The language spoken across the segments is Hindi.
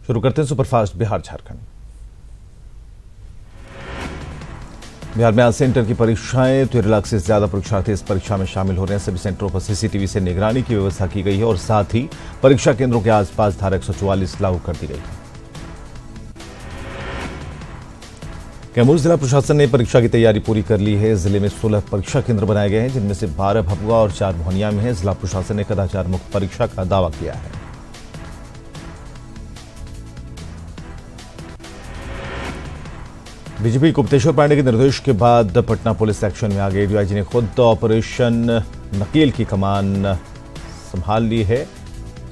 शुरू करते हैं सुपरफास्ट बिहार झारखंड। बिहार में आज से इंटर की परीक्षाएं 13 लाख से ज्यादा परीक्षार्थी इस परीक्षा में शामिल हो रहे हैं। सभी सेंटरों पर सीसीटीवी से निगरानी की व्यवस्था की गई है और साथ ही परीक्षा केंद्रों के आसपास धारा 144 लागू कर दी गई है। कैमूर जिला प्रशासन ने परीक्षा की तैयारी पूरी कर ली है। जिले में 16 परीक्षा केंद्र बनाए गए हैं, जिनमें से 12 भभुआ और 4 मोहनिया में है। जिला प्रशासन ने कदाचार मुक्त परीक्षा का दावा किया है। बीजेपी गुप्तेश्वर पांडे के निर्देश के बाद पटना पुलिस एक्शन में आ गई। डीआईजी ने खुद ऑपरेशन नकेल की कमान संभाल ली है।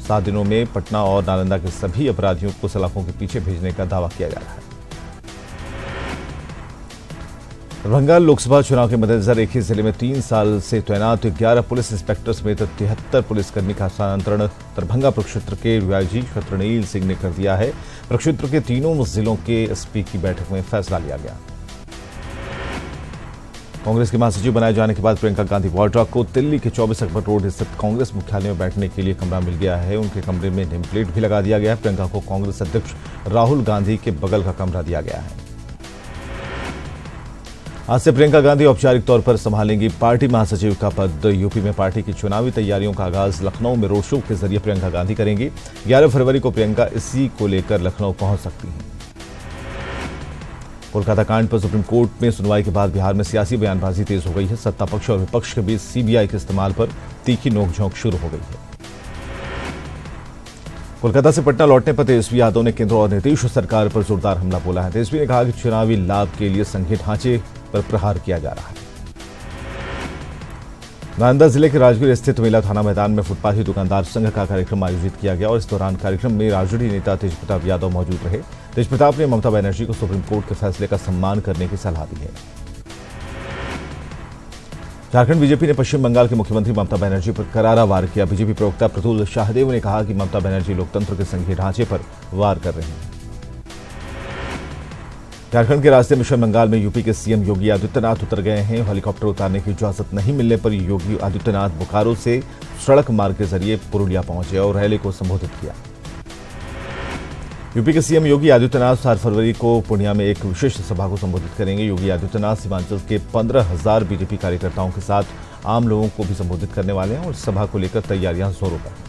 7 दिनों में पटना और नालंदा के सभी अपराधियों को सलाखों के पीछे भेजने का दावा किया जा रहा है। दरभंगा लोकसभा चुनाव के मद्देनजर एक ही जिले में 3 साल से तैनात 11 पुलिस इंस्पेक्टर समेत 73 पुलिसकर्मी का स्थानांतरण दरभंगा प्रक्षेत्र के डीआईजी शत्रुनील सिंह ने कर दिया है। प्रक्षेत्र के तीनों जिलों के एसपी की बैठक में फैसला लिया गया। कांग्रेस के महासचिव बनाए जाने के बाद प्रियंका गांधी वाड्रा को दिल्ली के 24 अकबर रोड स्थित कांग्रेस मुख्यालय में बैठने के लिए कमरा मिल गया है। उनके कमरे में नेम प्लेट भी लगा दिया गया है। प्रियंका को कांग्रेस अध्यक्ष राहुल गांधी के बगल का कमरा दिया गया है। आज से प्रियंका गांधी औपचारिक तौर पर संभालेंगी पार्टी महासचिव का पद। यूपी में पार्टी की चुनावी तैयारियों का आगाज लखनऊ में रोड शो के जरिए प्रियंका गांधी करेंगी। 11 फरवरी को प्रियंका इसी को लेकर लखनऊ पहुंच सकती हैं। कोलकाता कांड पर सुप्रीम कोर्ट में सुनवाई के बाद बिहार में सियासी बयानबाजी तेज हो गई है। सत्ता पक्ष और विपक्ष के बीच सीबीआई के इस्तेमाल पर तीखी नोकझोंक शुरू हो गई है। कोलकाता से पटना लौटने पर तेजस्वी यादव ने केंद्र और नीतीश सरकार पर जोरदार हमला बोला है। तेजस्वी ने कहा कि चुनावी लाभ के लिए संघीय ढांचे पर प्रहार किया जा रहा है। नालंदा जिले के राजगीर स्थित मेला थाना मैदान में फुटपाथी दुकानदार संघ का कार्यक्रम आयोजित किया गया और इस दौरान कार्यक्रम में राजनीतिक नेता तेजप्रताप यादव मौजूद रहे। तेजप्रताप ने ममता बनर्जी को सुप्रीम कोर्ट के फैसले का सम्मान करने की सलाह दी है। झारखंड बीजेपी ने पश्चिम बंगाल के मुख्यमंत्री ममता बनर्जी पर करारा वार किया। बीजेपी प्रवक्ता प्रतुल शाहदेव ने कहा कि ममता बनर्जी लोकतंत्र के संघीय ढांचे पर वार कर रहे हैं। झारखंड के रास्ते मिशन बंगाल में यूपी के सीएम योगी आदित्यनाथ उतर गए हैं। हेलीकॉप्टर उतारने की इजाजत नहीं मिलने पर योगी आदित्यनाथ बोकारो से सड़क मार्ग के जरिए पुरुलिया पहुंचे और रैली को संबोधित किया। यूपी के सीएम योगी आदित्यनाथ 4 फरवरी को पूर्णिया में एक विशेष सभा को संबोधित करेंगे। योगी आदित्यनाथ सीमांचल के 15,000 बीजेपी कार्यकर्ताओं के साथ आम लोगों को भी संबोधित करने वाले हैं और सभा को लेकर तैयारियां जोरों पर हैं।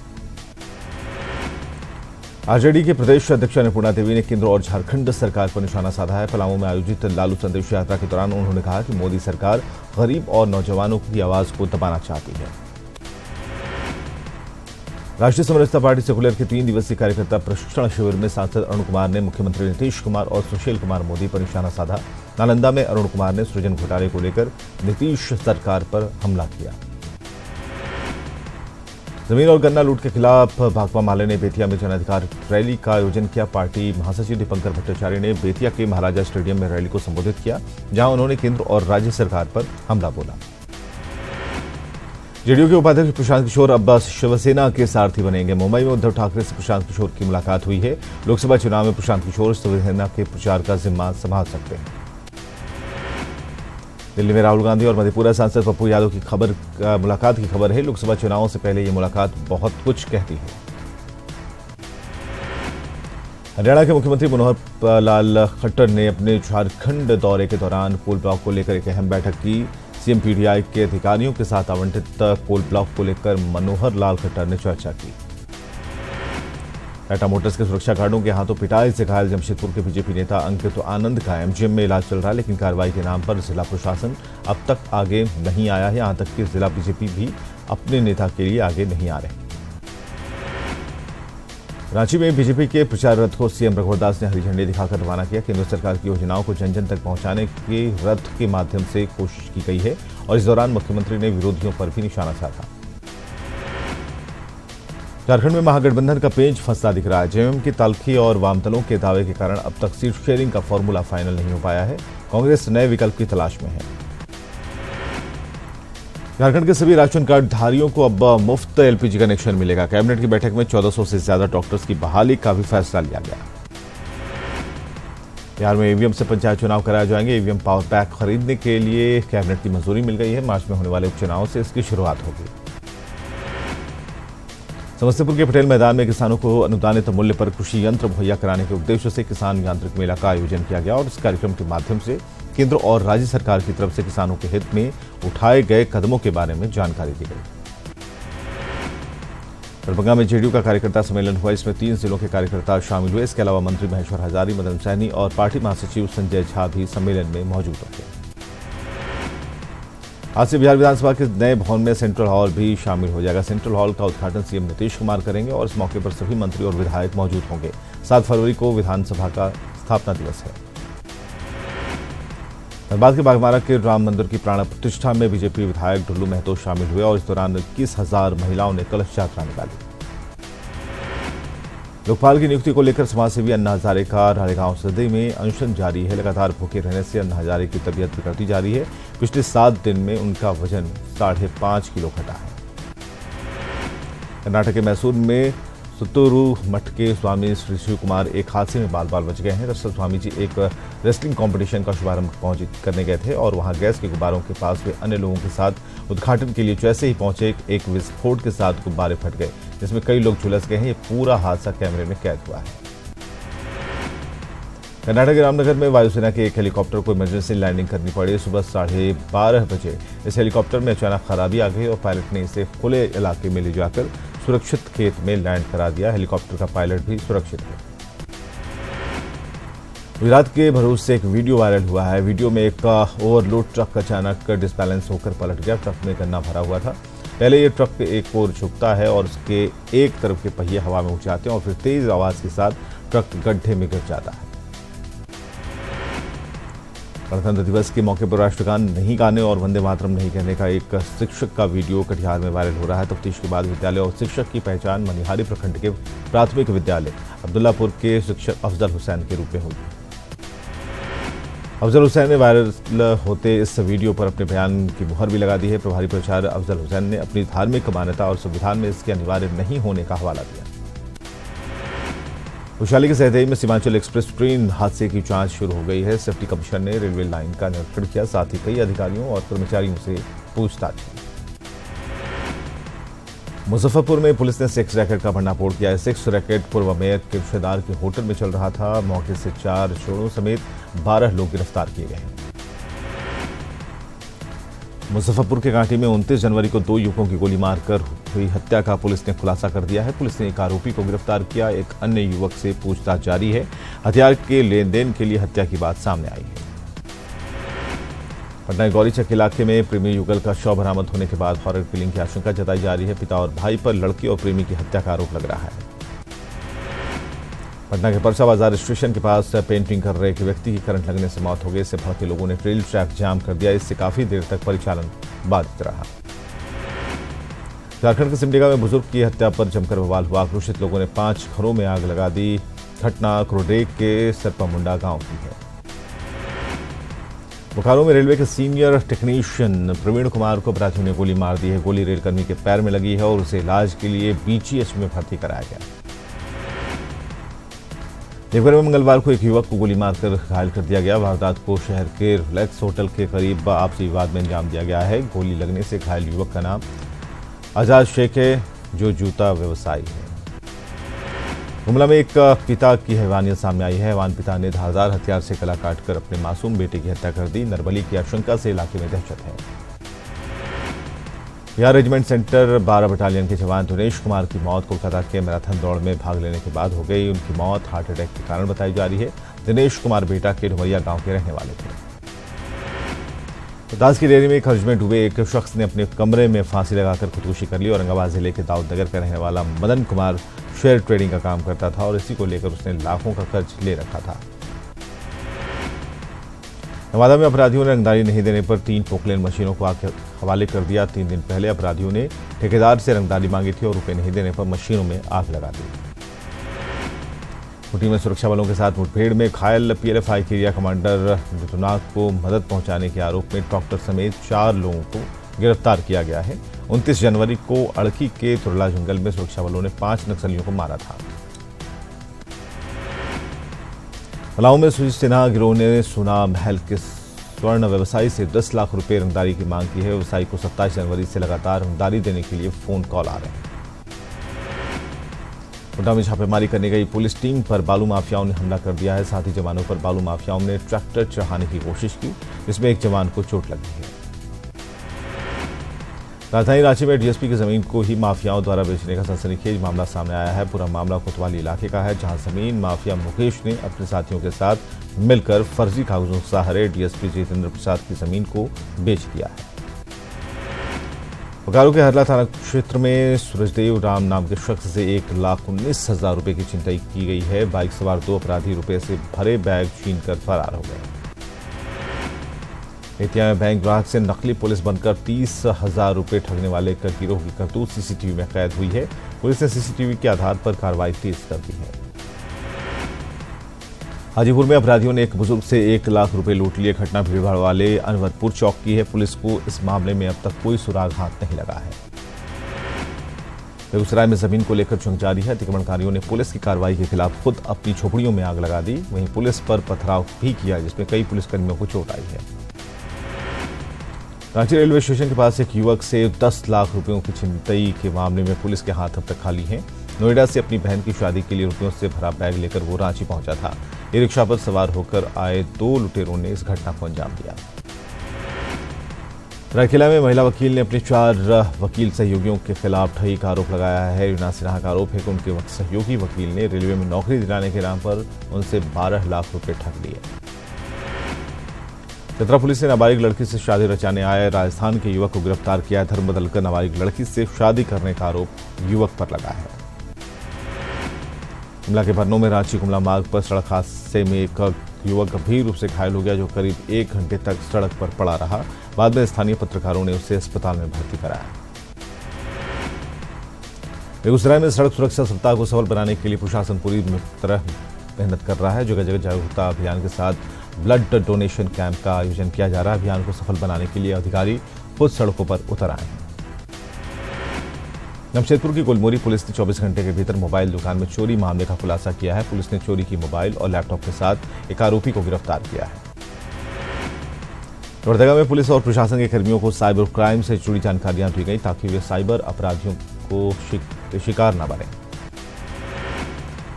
आरजेडी के प्रदेश अध्यक्ष अन्नपूर्णा देवी ने केंद्र और झारखंड सरकार पर निशाना साधा है। पलामू में आयोजित लालू संदेश यात्रा के दौरान उन्होंने कहा कि मोदी सरकार गरीब और नौजवानों की आवाज को दबाना चाहती है। राष्ट्रीय समरसता पार्टी सेकुलर के 3 दिवसीय कार्यकर्ता प्रशिक्षण शिविर में सांसद अरुण कुमार ने मुख्यमंत्री नीतीश कुमार और सुशील कुमार मोदी पर निशाना साधा। नालंदा में अरुण कुमार ने सृजन घोटाले को लेकर नीतीश सरकार पर हमला किया। जमीन और गन्ना लूट के खिलाफ भाकपा माले ने बेतिया में जन अधिकार रैली का आयोजन किया। पार्टी महासचिव दीपंकर भट्टाचार्य ने बेतिया के महाराजा स्टेडियम में रैली को संबोधित किया, जहां उन्होंने केंद्र और राज्य सरकार पर हमला बोला। जेडीयू के उपाध्यक्ष प्रशांत किशोर अब शिवसेना के सारथी बनेंगे। मुंबई में उद्धव ठाकरे से प्रशांत किशोर की मुलाकात हुई है। लोकसभा चुनाव में प्रशांत किशोर शिवसेना के प्रचार का जिम्मा संभाल सकते हैं। दिल्ली में राहुल गांधी और मधेपुरा सांसद पप्पू यादव की मुलाकात की खबर है। लोकसभा चुनावों से पहले ये मुलाकात बहुत कुछ कहती है। हरियाणा के मुख्यमंत्री मनोहर लाल खट्टर ने अपने झारखंड दौरे के दौरान कोल ब्लॉक को लेकर एक अहम बैठक की। सीएम पीडीआई के अधिकारियों के साथ आवंटित कोल ब्लॉक को लेकर मनोहर लाल खट्टर ने चर्चा की। टाटा मोटर्स के सुरक्षा गार्डों के हाथों पिटाई से घायल जमशेदपुर के बीजेपी नेता अंकित आनंद का एमजीएम में इलाज चल रहा है, लेकिन कार्रवाई के नाम पर जिला प्रशासन अब तक आगे नहीं आया है। यहां तक कि जिला बीजेपी भी अपने नेता के लिए आगे नहीं आ रहे। रांची में बीजेपी के प्रचार रथ को सीएम रघुवर दास ने हरी झंडी दिखाकर रवाना किया। केंद्र सरकार की योजनाओं को जन जन तक पहुंचाने के रथ के माध्यम से कोशिश की गई है और इस दौरान मुख्यमंत्री ने विरोधियों पर भी निशाना साधा। झारखंड में महागठबंधन का पेंच फंसता दिख रहा है। जेएमएम की तल्खी और वामदलों के दावे के कारण अब तक सीट शेयरिंग का फॉर्मूला फाइनल नहीं हो पाया है। कांग्रेस नए विकल्प की तलाश में है। झारखंड के सभी राशन कार्ड धारियों को अब मुफ्त एलपीजी कनेक्शन मिलेगा। कैबिनेट की बैठक में 1400 से ज्यादा डॉक्टर्स की बहाली का भी फैसला लिया गया। बिहार में ईवीएम से पंचायत चुनाव कराए जाएंगे। ईवीएम पावर पैक खरीदने के लिए कैबिनेट की मंजूरी मिल गई है। मार्च में होने वाले उपचुनाव से इसकी शुरुआत होगी। समस्तीपुर के पटेल मैदान में किसानों को अनुदानित मूल्य पर कृषि यंत्र मुहैया कराने के उद्देश्य से किसान यांत्रिक मेला का आयोजन किया गया और इस कार्यक्रम के माध्यम से केंद्र और राज्य सरकार की तरफ से किसानों के हित में उठाए गए कदमों के बारे में जानकारी दी गई। दरभंगा में जेडीयू का कार्यकर्ता सम्मेलन हुआ। इसमें 3 जिलों के कार्यकर्ता शामिल हुए। इसके अलावा मंत्री महेश्वर हजारी, मदन सैनी और पार्टी महासचिव संजय झा भी सम्मेलन में मौजूद रहे। आज से बिहार विधानसभा के नए भवन में सेंट्रल हॉल भी शामिल हो जाएगा। सेंट्रल हॉल का उद्घाटन सीएम नीतीश कुमार करेंगे और इस मौके पर सभी मंत्री और विधायक मौजूद होंगे। 7 फरवरी को विधानसभा का स्थापना दिवस है। धनबाद के बाघमारा के राम मंदिर की प्राण प्रतिष्ठा में बीजेपी विधायक ढुल्लू महतो शामिल हुए और इस दौरान 21,000 महिलाओं ने कलश यात्रा निकाली। लोकपाल की नियुक्ति को लेकर समाजसेवी अन्ना हजारे का रालेगांव सदे में अनशन जारी है। लगातार भूखे रहने से अन्ना हजारे की तबीयत बिगड़ती जा रही है। पिछले 7 दिन में उनका वजन 5.5 किलो घटा है। कर्नाटक के मैसूर में सुत्तूरू मठ के स्वामी श्री शिव कुमार एक हादसे में बाल बाल बच गए हैं। दरअसल स्वामी जी एक रेसलिंग कंपटीशन का शुभारंभ करने गए थे और वहां गैस के गुब्बारों के पास वे अन्य लोगों के साथ उद्घाटन के लिए जैसे ही पहुंचे एक विस्फोट के साथ गुब्बारे फट गए, जिसमें कई लोग झुलस गए हैं। ये पूरा हादसा कैमरे में कैद हुआ है। कर्नाटक के रामनगर में वायुसेना के एक हेलीकॉप्टर को इमरजेंसी लैंडिंग करनी पड़ी। सुबह 12:30 बजे इस हेलीकॉप्टर में अचानक खराबी आ गई और पायलट ने इसे खुले इलाके में ले जाकर सुरक्षित खेत में लैंड करा दिया। हेलीकॉप्टर का पायलट भी सुरक्षित है। गुजरात के भरूच से एक वीडियो वायरल हुआ है। वीडियो में एक ओवरलोड ट्रक अचानक डिसबैलेंस होकर पलट गया। ट्रक में गन्ना भरा हुआ था। पहले ये ट्रक एक ओर झुकता है और उसके एक तरफ के पहिए हवा में उठ जाते हैं और फिर तेज आवाज के साथ ट्रक गड्ढे में गिर जाता है। गणतंत्र दिवस के मौके पर राष्ट्रगान नहीं गाने और वंदे मातरम नहीं कहने का एक शिक्षक का वीडियो कटिहार में वायरल हो रहा है। तफ्तीश के बाद विद्यालय और शिक्षक की पहचान मनिहारी प्रखंड के प्राथमिक विद्यालय अब्दुल्लापुर के शिक्षक अफजल हुसैन के रूप में हुई। अफजल हुसैन ने वायरल होते इस वीडियो पर अपने बयान की मुहर भी लगा दी है। प्रभारी प्राचार्य अफजल हुसैन ने अपनी धार्मिक मान्यता और संविधान में इसके अनिवार्य नहीं होने का हवाला दिया। वैशाली के सहदेई में सीमांचल एक्सप्रेस ट्रेन हादसे की जांच शुरू हो गई है। सेफ्टी कमिश्नर ने रेलवे लाइन का निरीक्षण किया, साथ ही कई अधिकारियों और कर्मचारियों से पूछताछ की। मुजफ्फरपुर में पुलिस ने सेक्स रैकेट का भंडाफोड़ किया है। सेक्स रैकेट पूर्व मेयर के रिश्तेदार के होटल में चल रहा था। मौके से 4 चोरों समेत 12 लोग गिरफ्तार किए गए हैं। मुजफ्फरपुर के कांटी में 29 जनवरी को 2 युवकों की गोली मारकर हुई हत्या का पुलिस ने खुलासा कर दिया है। पुलिस ने एक आरोपी को गिरफ्तार किया। एक अन्य युवक से पूछताछ जारी है। हथियार के लेन देन के लिए हत्या की बात सामने आई है। पटना के गौरीचक इलाके में प्रेमी युगल का शव बरामद होने के बाद हॉरर किलिंग की आशंका जताई जा रही है। पिता और भाई पर लड़की और प्रेमी की हत्या का आरोप लग रहा है। पटना के परसा बाजार स्टेशन के पास पेंटिंग कर रहे एक व्यक्ति की करंट लगने से मौत हो गई। इससे भड़के लोगों ने रेल ट्रैक जाम कर दिया। इससे काफी देर तक परिचालन बाधित रहा। झारखंड के सिमडेगा में बुजुर्ग की हत्या पर जमकर बवाल हुआ। आक्रोशित लोगों ने 5 घरों में आग लगा दी। घटना क्रोडेग के सरपामुंडा गांव की है। बोकारो में रेलवे के सीनियर टेक्नीशियन प्रवीण कुमार को अपराधियों ने गोली मार दी है। गोली रेलकर्मी के पैर में लगी है और उसे इलाज के लिए बीजीएच में भर्ती कराया गया। देवघर में मंगलवार को एक युवक को गोली मारकर घायल कर दिया गया। वारदात को शहर के रिलैक्स होटल के करीब आपसी विवाद में अंजाम दिया गया है। गोली लगने से घायल युवक का नाम आजाद शेख है, जो जूता व्यवसायी है। गुमला में एक पिता की हैवानियत सामने आई है। हैवान पिता ने धारदार हथियार से गला काटकर अपने मासूम बेटे की हत्या कर दी। नरबली की आशंका से इलाके में दहशत है। बिहार रेजिमेंट सेंटर 12 बटालियन के जवान दिनेश कुमार की मौत कोलकाता के मैराथन दौड़ में भाग लेने के बाद हो गई। उनकी मौत हार्ट अटैक के कारण बताई जा रही है। दिनेश कुमार बेटा के डुमरिया गांव के रहने वाले थे। दास की डेयरी में कर्ज में डूबे एक शख्स ने अपने कमरे में फांसी लगाकर खुदकुशी कर ली। औरंगाबाद जिले के दाऊदनगर का रहने वाला मदन कुमार शेयर ट्रेडिंग का काम करता था और इसी को लेकर उसने लाखों का कर्ज ले रखा था। नवादा में अपराधियों ने रंगदारी नहीं देने पर 3 पोकलेन मशीनों को हवाले कर दिया। 3 दिन पहले अपराधियों ने ठेकेदार से रंगदारी मांगी थी और रुपए नहीं देने पर मशीनों में आग लगा दी। खूंटी में सुरक्षा बलों के साथ मुठभेड़ में घायल पीएलएफआई के एरिया कमांडर ऋतुनाथ को मदद पहुंचाने के आरोप में डॉक्टर समेत 4 लोगों को गिरफ्तार किया गया है। 29 जनवरी को अड़की के तुरला जंगल में सुरक्षा बलों ने 5 नक्सलियों को मारा था। पलाऊ में सुजीत सिन्हा गिरोह ने सोना महल के स्वर्ण व्यवसायी से 10 लाख रुपए रंगदारी की मांग की है। व्यवसायी को 27 जनवरी से लगातार रंगदारी देने के लिए फोन कॉल आ रहे हैं। गोड्डा में छापेमारी करने गई पुलिस टीम पर बालू माफियाओं ने हमला कर दिया है। साथ ही जवानों पर बालू माफियाओं ने ट्रैक्टर चढ़ाने की कोशिश की, जिसमें एक जवान को चोट लगी है। राजधानी रांची में डीएसपी की जमीन को ही माफियाओं द्वारा बेचने का सनसनीखेज मामला सामने आया है। पूरा मामला कोतवाली इलाके का है, जहां जमीन माफिया मुकेश ने अपने साथियों के साथ मिलकर फर्जी कागजों के सहारे डीएसपी जितेंद्र प्रसाद की जमीन को बेच दिया है। बोकारो के हरला थाना क्षेत्र में सूरजदेव राम नाम के शख्स से 1,19,000 रुपए की छिनतई की गई है। बाइक सवार 2 अपराधी रुपए से भरे बैग छीनकर फरार हो गए। बेतिया में बैंक ग्राहक से नकली पुलिस बनकर 30,000 रुपए ठगने वाले का गिरोह की करतूत सीसीटीवी में कैद हुई है। पुलिस ने सीसीटीवी के आधार पर कार्रवाई तेज कर दी है। हाजीपुर में अपराधियों ने एक बुजुर्ग से 1 लाख रुपए लूट लिए। घटना भीड़भाड़ वाले अनवरपुर चौक की है। पुलिस को इस मामले में अब तक कोई सुराग हाथ नहीं लगा है। बेगूसराय में जमीन को लेकर जंग जारी है। अतिक्रमणकारियों ने पुलिस की कार्रवाई के खिलाफ खुद अपनी झोपड़ियों में आग लगा दी। वहीं पुलिस पर पथराव भी किया, जिसमें कई पुलिसकर्मियों को चोट आई है। रांची रेलवे स्टेशन के पास एक युवक से 10 लाख रुपयों की छिनतई के मामले में पुलिस के हाथ अब तक खाली हैं। नोएडा से अपनी बहन की शादी के लिए रुपयों से भरा बैग लेकर वो रांची पहुंचा था। ई रिक्शा पर सवार होकर आए 2 लुटेरों ने इस घटना को अंजाम दिया। रायकेला में महिला वकील ने अपने 4 वकील सहयोगियों के खिलाफ ठगी का आरोप लगाया है। रीना सिन्हा का आरोप है कि उनके सहयोगी वकील ने रेलवे में नौकरी दिलाने के नाम पर उनसे 12 लाख रुपए ठग लिए। चतरा पुलिस ने नाबालिग लड़की से शादी रचाने आए राजस्थान के युवक को गिरफ्तार किया। धर्म बदलकर नाबालिग लड़की से शादी करने का आरोप युवक पर लगा है। शिमला के बरनों में रांची कुमला मार्ग पर सड़क हादसे में एक युवक गंभीर रूप से घायल हो गया, जो करीब 1 घंटे तक सड़क पर पड़ा रहा। बाद में स्थानीय पत्रकारों ने उसे अस्पताल में भर्ती कराया। बेगूसराय में सड़क सुरक्षा सप्ताह को सफल बनाने के लिए प्रशासन पूरी तरह मेहनत कर रहा है। जगह जगह जागरूकता अभियान के साथ ब्लड डोनेशन कैंप का आयोजन किया जा रहा है। अभियान को सफल बनाने के लिए अधिकारी खुद सड़कों पर उतर आए हैं। जमशेदपुर की गुलमोरी पुलिस ने 24 घंटे के भीतर मोबाइल दुकान में चोरी मामले का खुलासा किया है। पुलिस ने चोरी की मोबाइल और लैपटॉप के साथ एक आरोपी को गिरफ्तार किया है। लोहरदगा में पुलिस और प्रशासन के कर्मियों को साइबर क्राइम से जुड़ी जानकारियां दी गई, ताकि वे साइबर अपराधियों को शिकार न बने।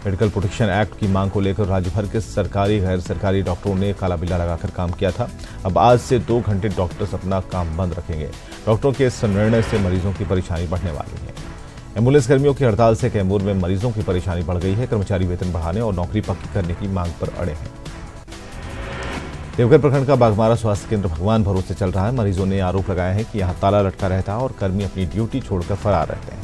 मेडिकल प्रोटेक्शन एक्ट की मांग को लेकर राज्य भर के सरकारी गैर सरकारी डॉक्टरों ने काला बिल्ला लगाकर काम किया था। अब आज से 2 घंटे डॉक्टर्स अपना काम बंद रखेंगे। डॉक्टरों के इस निर्णय से मरीजों की परेशानी बढ़ने वाली है। एम्बुलेंस कर्मियों की हड़ताल से कैमूर में मरीजों की परेशानी बढ़ गई है। कर्मचारी वेतन बढ़ाने और नौकरी पक्की करने की मांग पर अड़े हैं। देवघर प्रखंड का बाघमारा स्वास्थ्य केंद्र भगवान भरोसे चल रहा है। मरीजों ने आरोप लगाया है कि यहां ताला लटका रहता है और कर्मी अपनी ड्यूटी छोड़कर फरार रहते हैं।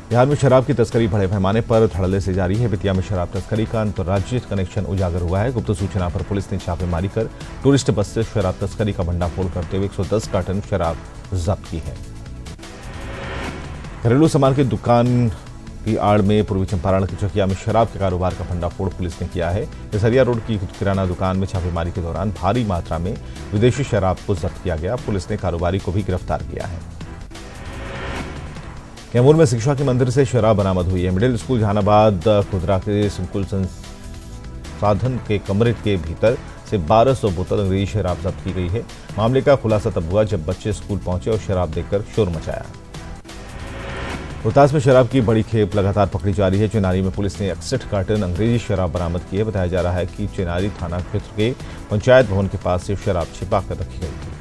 बिहार में शराब की तस्करी बड़े पैमाने पर धड़ल्ले से जारी है। बेतिया में शराब तस्करी का अंतर्राज्यीय कनेक्शन उजागर हुआ है। गुप्त सूचना पर पुलिस ने छापेमारी कर टूरिस्ट बस से शराब तस्करी का भंडाफोड़ करते हुए 110 कार्टन शराब जब्त की है। घरेलू सामान की दुकान की आड़ में पूर्वी चंपारण की चकिया में शराब के कारोबार का भंडाफोड़ पुलिस ने किया है। केसरिया रोड की किराना दुकान में छापेमारी के दौरान भारी मात्रा में विदेशी शराब को जब्त किया गया। पुलिस ने कारोबारी को भी गिरफ्तार किया है। कैमूर में शिक्षा के मंदिर से शराब बरामद हुई है। मिडिल स्कूल जहानाबाद खुदरा के संकुल संसाधन के कमरे के भीतर से 1200 बोतल अंग्रेजी शराब जब्त की गई है। मामले का खुलासा तब हुआ जब बच्चे स्कूल पहुंचे और शराब देखकर शोर मचाया। रोहतास में शराब की बड़ी खेप लगातार पकड़ी जा रही है। चेनारी में पुलिस ने 61 कार्टन अंग्रेजी शराब बरामद की है। बताया जा रहा है कि चेनारी थाना क्षेत्र के पंचायत भवन के पास से शराब छिपाकर रखी गई थी।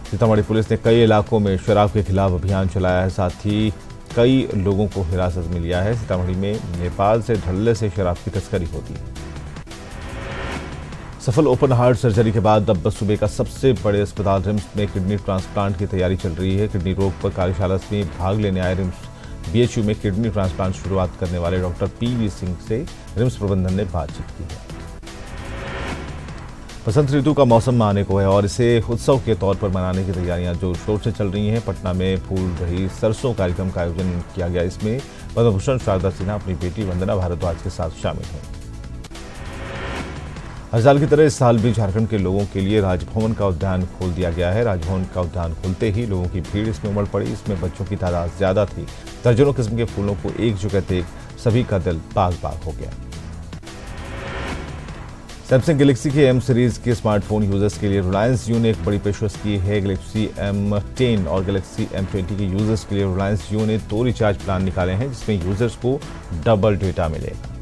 सीतामढ़ी पुलिस ने कई इलाकों में शराब के खिलाफ अभियान चलाया है, साथ ही कई लोगों को हिरासत में लिया है। सीतामढ़ी में नेपाल से धड़ल्ले से शराब की तस्करी होती है। सफल ओपन हार्ट सर्जरी के बाद अब सूबे का सबसे बड़े अस्पताल रिम्स में किडनी ट्रांसप्लांट की तैयारी चल रही है। किडनी रोग पर कार्यशाला में भाग लेने आए रिम्स बीएचयू में किडनी ट्रांसप्लांट शुरुआत करने वाले डॉक्टर पीवी सिंह से रिम्स प्रबंधन ने बातचीत की है। बसंत ऋतु का मौसम आने को है और इसे उत्सव के तौर पर मनाने की तैयारियां जोर शोर से चल रही हैं। पटना में फूल रही सरसों कार्यक्रम का आयोजन किया गया। इसमें पद्मभूषण शारदा सिन्हा अपनी बेटी वंदना भारद्वाज के साथ शामिल हैं। हर साल की तरह इस साल भी झारखंड के लोगों के लिए राजभवन का उद्यान खोल दिया गया है। राजभवन का उद्यान खुलते ही लोगों की भीड़ इसमें उमड़ पड़ी। इसमें बच्चों की तादाद ज्यादा थी। दर्जनों किस्म के फूलों को एक जगह देख सभी का दिल बाग बाग हो गया। सैमसंग गैलेक्सी के M सीरीज के स्मार्टफोन यूजर्स के लिए रिलायंस जियो ने एक बड़ी पेशकश की है। गैलेक्सी M10 और गैलेक्सी M20 के यूजर्स के लिए रिलायंस जियो ने 2 रिचार्ज प्लान निकाले हैं, जिसमें यूजर्स को डबल डेटा मिलेगा।